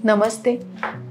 नमस्ते,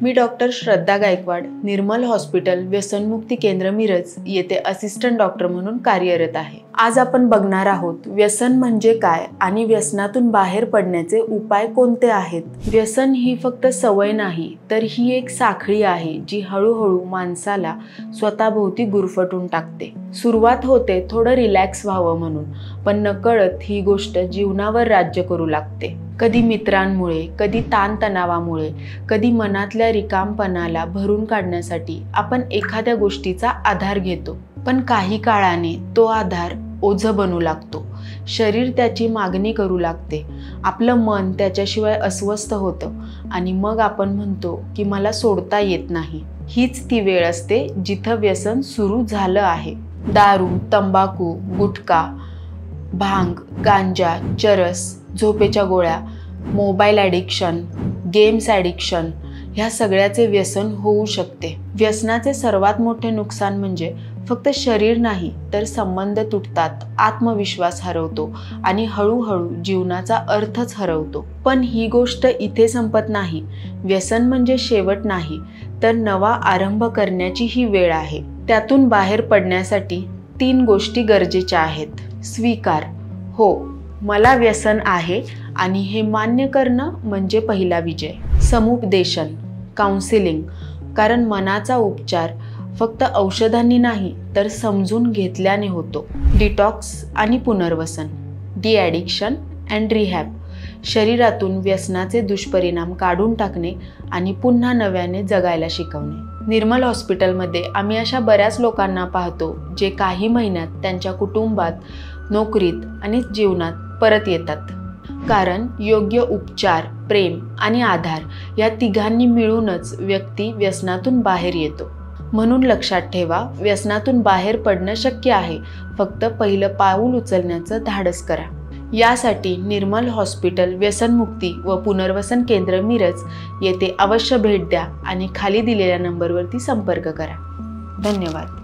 मी doctor श्रद्धा गायकवाड, निर्मल hospital व्यसनमुक्ती केंद्र मिरज येथे असिस्टंट डॉक्टर म्हणून कार्यरत आहे। आज आपण बघणार आहोत व्यसन म्हणजे काय आणि व्यसनातून बाहेर पडण्याचे उपाय कोणते आहेत। व्यसन ही फक्त सवय नाही, तर ही एक साखळी आहे जी हळूहळू माणसाला स्वतःभोवती गुरफटून टाकते। सुरुवात होते थोडं रिलॅक्स व्हावं म्हणून, पण नकळत ही गोष्ट जीवनावर राज्य करू लागते। कधी मित्रांमुळे, कधी ताणतणावामुळे, कधी मनातल्या रिकामपणाला भरून काढण्यासाठी आपण एखाद्या गोष्टीचा आधार घेतो, पण काही काळाने तो आधार ओझं बनू लागतो। शरीर त्याची मागणी करू लागते, आपलं मन त्याच्याशिवाय अस्वस्थ होतं आणि मग आपण म्हणतो की मला सोडता येत नाही। हीच ती वेळ असते जिथं व्यसन सुरू झालं आहे। दारू, तंबाखू, गुटखा, भांग, गांजा, चरस, झोपेच्या गोळ्या, मोबाईल ॲडिक्शन, गेम्स ॲडिक्शन ह्या सगळ्याचे व्यसन होऊ शकते। व्यसनाचे सर्वात मोठे नुकसान म्हणजे फक्त शरीर नाही, तर संबंध तुटतात, आत्मविश्वास हरवतो आणि हळूहळू जीवनाचा अर्थच हरवतो। पण ही गोष्ट इथे संपत नाही। व्यसन म्हणजे शेवट नाही, तर नवा आरंभ करण्याची ही वेळ आहे। त्यातून बाहेर पडण्यासाठी 3 गोष्टी गरजेच्या आहेत। स्वीकार, हो मला व्यसन आहे आणि हे मान्य करणं म्हणजे पहिला विजय। समुपदेशन, काउन्सिलिंग, कारण मनाचा उपचार फक्त औषधांनी नाही तर समजून घेतल्याने होतो। डिटॉक्स आणि पुनर्वसन, डी ॲडिक्शन अँड रिहॅब, शरीरातून व्यसनाचे दुष्परिणाम काढून टाकणे आणि पुन्हा नव्याने जगायला शिकवणे। निर्मल हॉस्पिटलमध्ये आम्ही अशा बऱ्याच लोकांना पाहतो जे काही महिन्यात त्यांच्या कुटुंबात, नोकरीत आणि जीवनात परत येतात, कारण योग्य उपचार, प्रेम आणि आधार या तिघांनी मिळूनच व्यक्ती व्यसनातून बाहेर येतो। म्हणून लक्षात ठेवा, व्यसनातून बाहेर पडणं शक्य आहे, फक्त पहिलं पाऊल उचलण्याचं धाडस करा। यासाठी निर्मल हॉस्पिटल व्यसनमुक्ती व पुनर्वसन केंद्र मिरज येथे अवश्य भेट द्या आणि खाली दिलेल्या नंबरवरती संपर्क करा। धन्यवाद।